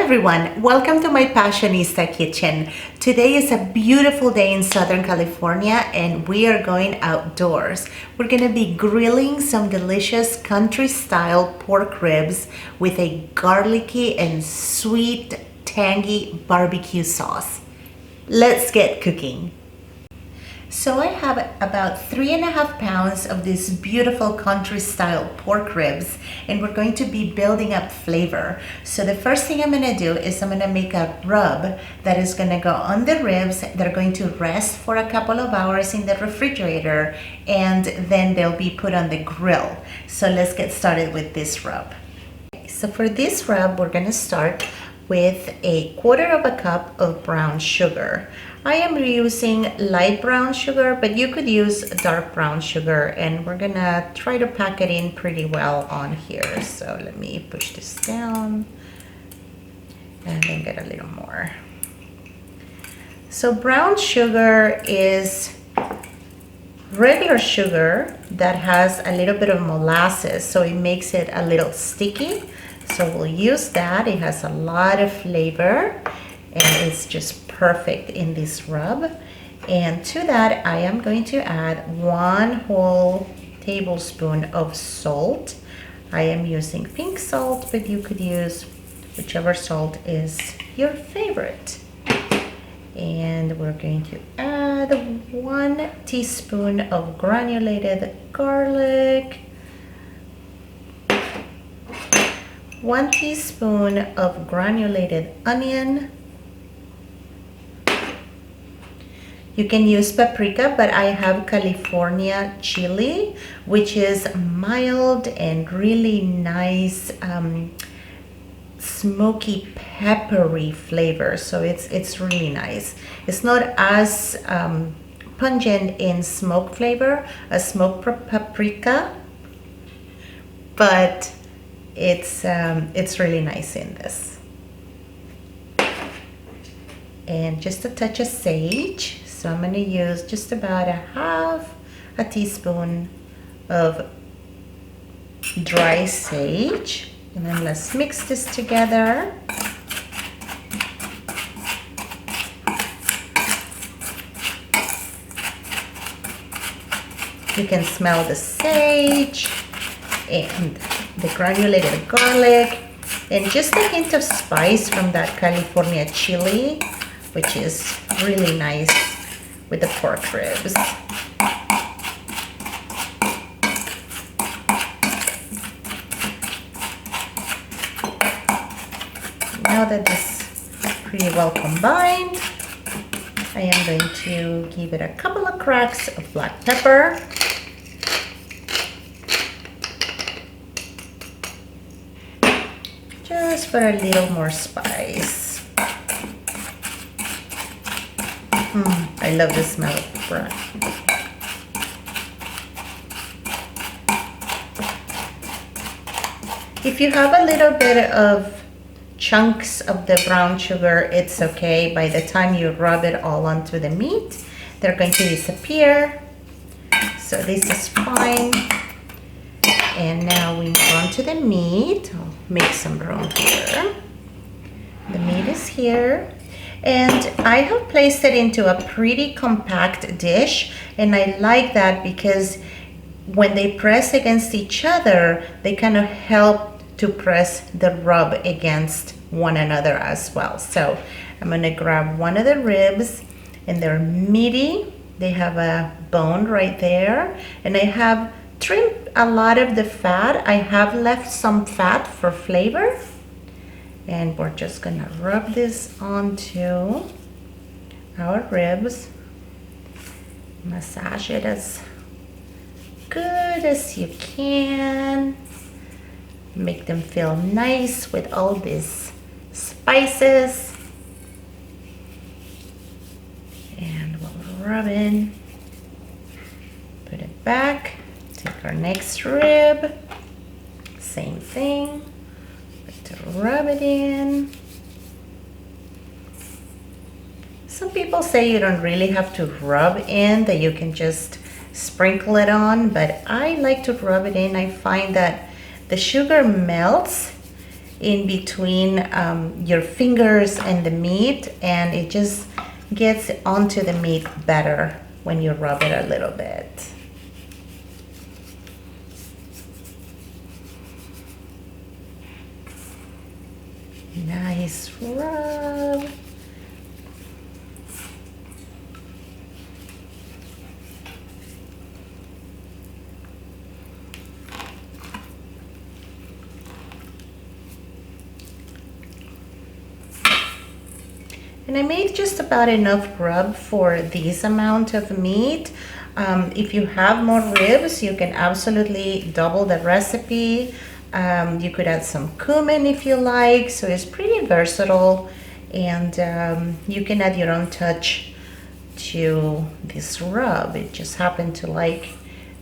everyone, welcome to my Passionista kitchen. Today is a beautiful day in Southern California and we are going outdoors. We're going to be grilling some delicious country style pork ribs with a garlicky and sweet tangy barbecue sauce. Let's get cooking. So I have about 3.5 pounds of these beautiful country style pork ribs and we're going to be building up flavor. So the first thing I'm going to do is I'm going to make a rub that is going to go on the ribs. They're going to rest for a couple of hours in the refrigerator and then they'll be put on the grill. So let's get started with this rub. So for this rub, we're going to start with 1/4 cup of brown sugar. I am using light brown sugar, but you could use dark brown sugar, and we're gonna try to pack it in pretty well on here. So let me push this down and then get a little more. So brown sugar is regular sugar that has a little bit of molasses, so it makes it a little sticky. So we'll use that. It has a lot of flavor and it's just perfect in this rub. And to that I am going to add 1 whole tablespoon of salt. I am using pink salt, but you could use whichever salt is your favorite. And we're going to add 1 teaspoon of granulated garlic, 1 teaspoon of granulated onion. You can use paprika, but I have California chili, which is mild and really nice, smoky, peppery flavor. So it's really nice. It's not as pungent in smoke flavor as smoked paprika, but it's really nice in this. And just a touch of sage. So I'm going to use just about 1/2 teaspoon of dry sage. And then let's mix this together. You can smell the sage and the granulated garlic and just a hint of spice from that California chili, which is really nice with the pork ribs. Now that this is pretty well combined, I am going to give it a couple of cracks of black pepper. Just for a little more spice. I love the smell of pepper. If you have a little bit of chunks of the brown sugar, it's okay. By the time you rub it all onto the meat, they're going to disappear. So this is fine. And now we move on to the meat. I'll make some room here. The meat is here. And I have placed it into a pretty compact dish, and I like that because when they press against each other, they kind of help to press the rub against one another as well. So I'm going to grab one of the ribs, and they're meaty. They have a bone right there, and I have trimmed a lot of the fat. I have left some fat for flavor. And we're just gonna rub this onto our ribs. Massage it as good as you can. Make them feel nice with all these spices. And we'll rub in. Put it back. Take our next rib. Same thing. To rub it in. Some people say you don't really have to rub in, that you can just sprinkle it on, but I like to rub it in. I find that the sugar melts in between your fingers and the meat, and it just gets onto the meat better when you rub it a little bit. Nice rub. And I made just about enough rub for this amount of meat. If you have more ribs, you can absolutely double the recipe. You could add some cumin if you like, so it's pretty versatile, and you can add your own touch to this rub. It just happened to like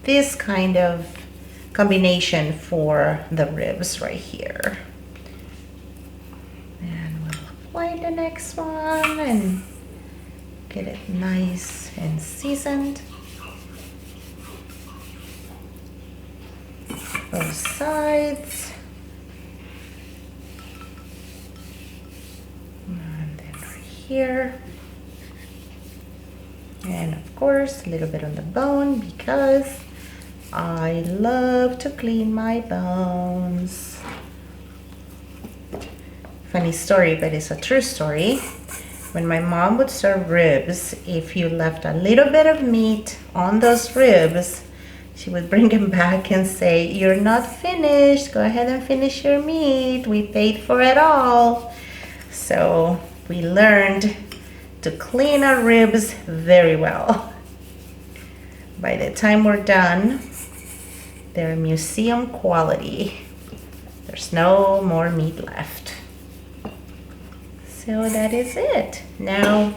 this kind of combination for the ribs right here. Apply the next one and get it nice and seasoned. Both sides. And then right here. And of course, a little bit on the bone because I love to clean my bones. Funny story, but it's a true story. When my mom would serve ribs, if you left a little bit of meat on those ribs, she would bring them back and say, "You're not finished. Go ahead and finish your meat. We paid for it all." So we learned to clean our ribs very well. By the time we're done, they're museum quality. There's no more meat left. So that is it. Now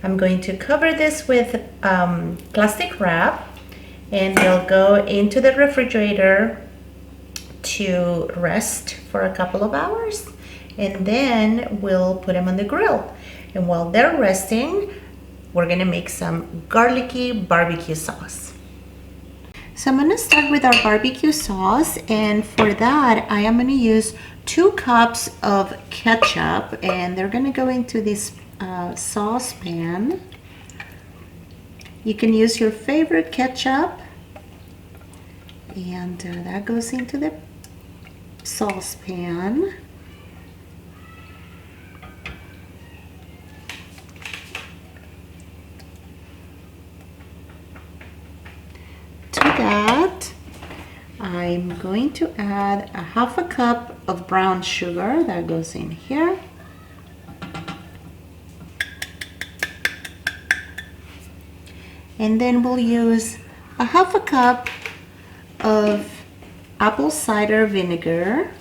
I'm going to cover this with plastic wrap, and they'll go into the refrigerator to rest for a couple of hours, and then we'll put them on the grill. And while they're resting, we're gonna make some garlicky barbecue sauce. So I'm gonna start with our barbecue sauce, and for that I am gonna use 2 cups of ketchup, and they're gonna go into this saucepan. You can use your favorite ketchup, and that goes into the saucepan. To that, I'm going to add a 1/2 cup of brown sugar. That goes in here. And then we'll use a 1/2 cup of apple cider vinegar.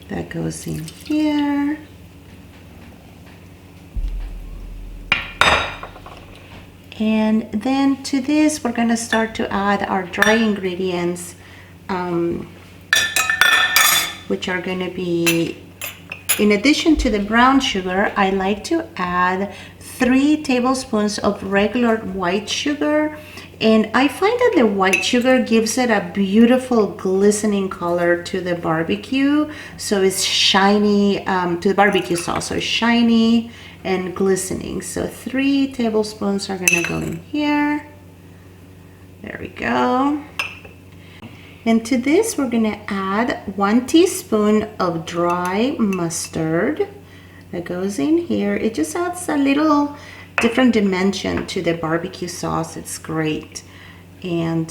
That goes in here. And then to this, we're gonna start to add our dry ingredients, which are gonna be, in addition to the brown sugar, I like to add 3 tablespoons of regular white sugar. And I find that the white sugar gives it a beautiful glistening color to the barbecue. So it's shiny, to the barbecue sauce, so it's shiny and glistening. So 3 tablespoons are gonna go in here. There we go. And to this, we're gonna add 1 teaspoon of dry mustard. That goes in here. It just adds a little different dimension to the barbecue sauce. It's great. And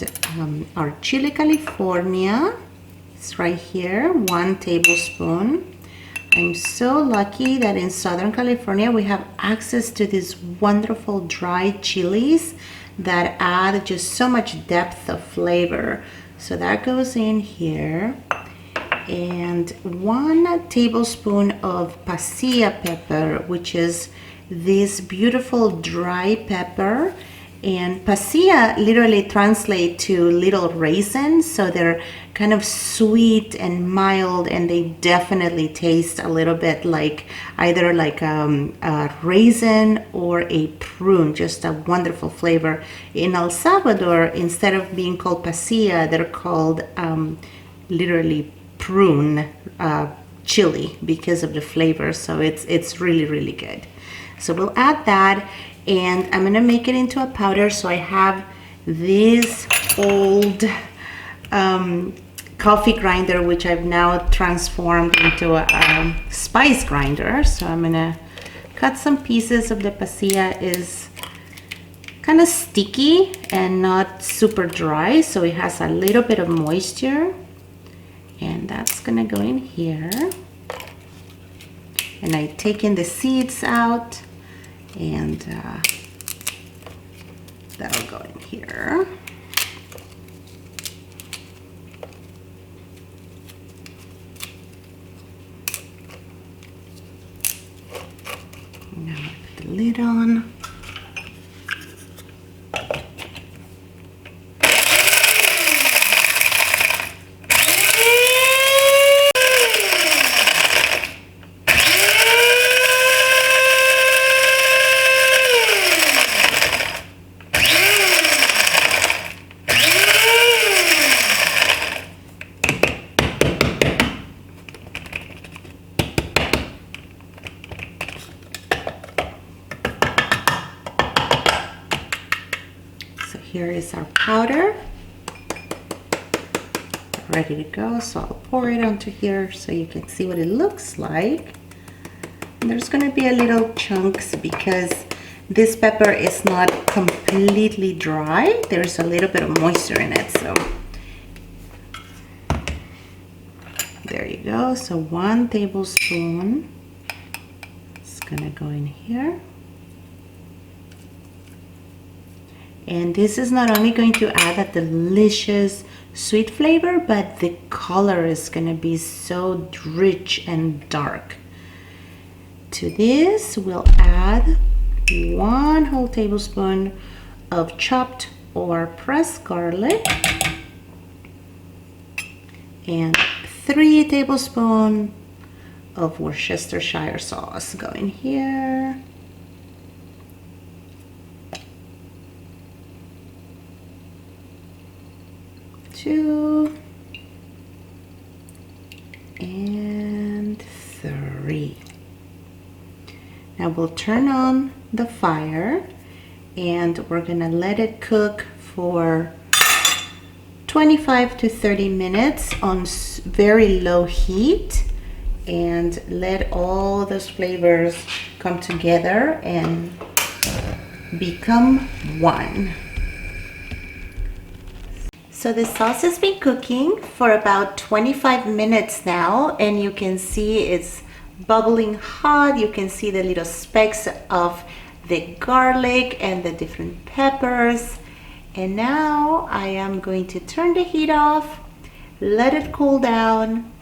our chili California is right here, 1 tablespoon. I'm so lucky that in Southern California we have access to these wonderful dry chilies that add just so much depth of flavor. So that goes in here. And 1 tablespoon of pasilla pepper, which is this beautiful dry pepper. And pasilla literally translate to little raisins, so they're kind of sweet and mild, and they definitely taste a little bit like either like a raisin or a prune, just a wonderful flavor. In El Salvador, instead of being called pasilla, they're called literally prune chili because of the flavor, so it's really, really good. So we'll add that, and I'm gonna make it into a powder. So I have this old coffee grinder, which I've now transformed into a spice grinder. So I'm gonna cut some pieces of the pasilla. Is kind of sticky and not super dry, so it has a little bit of moisture, and that's gonna go in here. And I taken the seeds out, and that'll go in here. Now put the lid on. Here is our powder, ready to go. So I'll pour it onto here so you can see what it looks like. And there's going to be a little chunks because this pepper is not completely dry. There's a little bit of moisture in it. So there you go. So 1 tablespoon is going to go in here. And this is not only going to add a delicious sweet flavor, but the color is going to be so rich and dark. To this, we'll add 1 whole tablespoon of chopped or pressed garlic and 3 tablespoons of Worcestershire sauce. Go in here. Two and 3. Now we'll turn on the fire, and we're gonna let it cook for 25 to 30 minutes on very low heat, and let all those flavors come together and become one. So the sauce has been cooking for about 25 minutes now, and you can see it's bubbling hot. You can see the little specks of the garlic and the different peppers. And now I am going to turn the heat off, let it cool down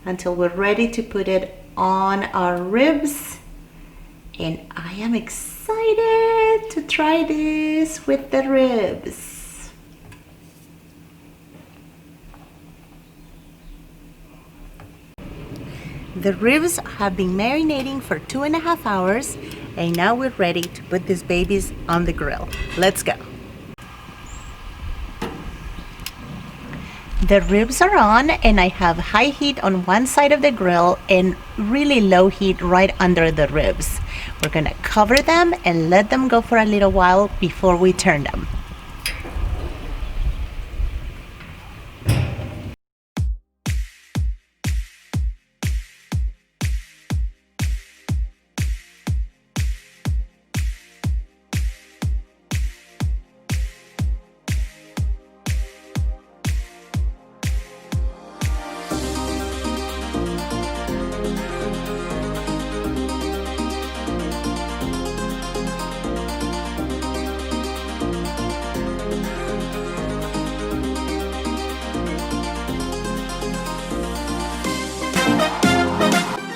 until we're ready to put it on our ribs. And I am excited to try this with the ribs. The ribs have been marinating for 2.5 hours, and now we're ready to put these babies on the grill. Let's go. The ribs are on, and I have high heat on one side of the grill and really low heat right under the ribs. We're gonna cover them and let them go for a little while before we turn them.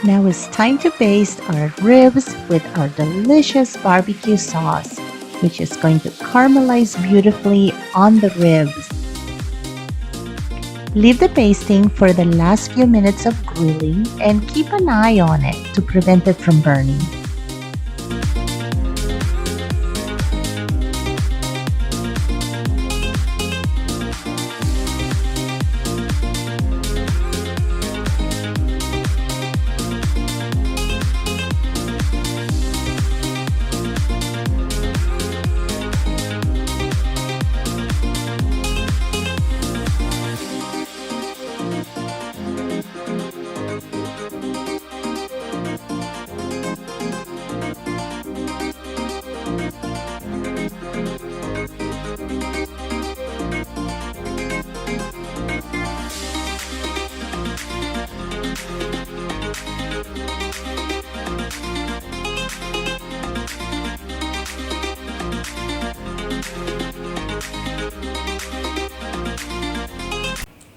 Now it's time to baste our ribs with our delicious barbecue sauce. which is going to caramelize beautifully on the ribs. Leave the basting for the last few minutes of grilling and keep an eye on it to prevent it from burning.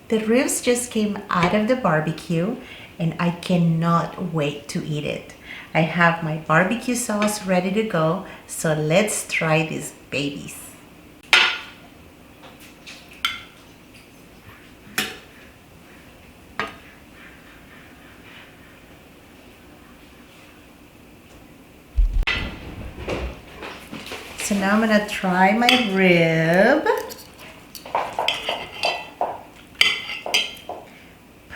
The ribs just came out of the barbecue and I cannot wait to eat it. I have my barbecue sauce ready to go, so let's try these babies. So now I'm gonna try my rib.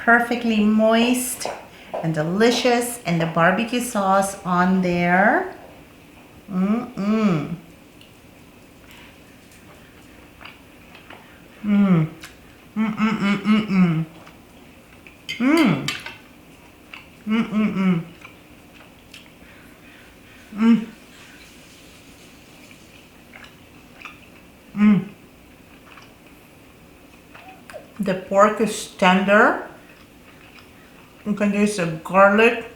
Perfectly moist and delicious, and the barbecue sauce on there. Mm-mm. Mm. Mm-mm-mm-mm-mm. Mm. Mm-mm-mm. Mm. Mm. The pork is tender. You can taste the garlic,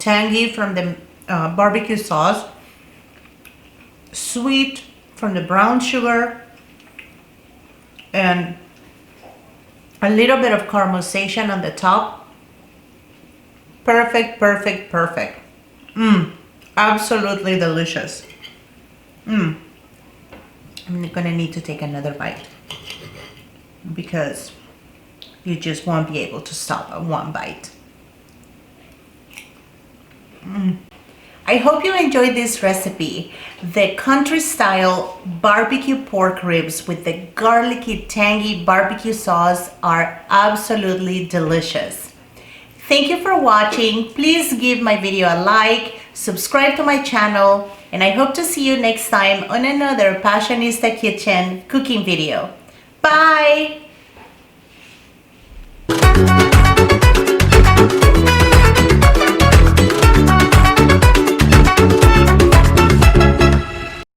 tangy from the barbecue sauce, sweet from the brown sugar, and a little bit of caramelization on the top. Perfect, perfect, perfect. Absolutely delicious. I'm gonna need to take another bite because you just won't be able to stop at one bite. I hope you enjoyed this recipe. The country style barbecue pork ribs with the garlicky tangy barbecue sauce are absolutely delicious. Thank you for watching. Please give my video a like, subscribe to my channel, and I hope to see you next time on another Passionista Kitchen cooking video. Bye!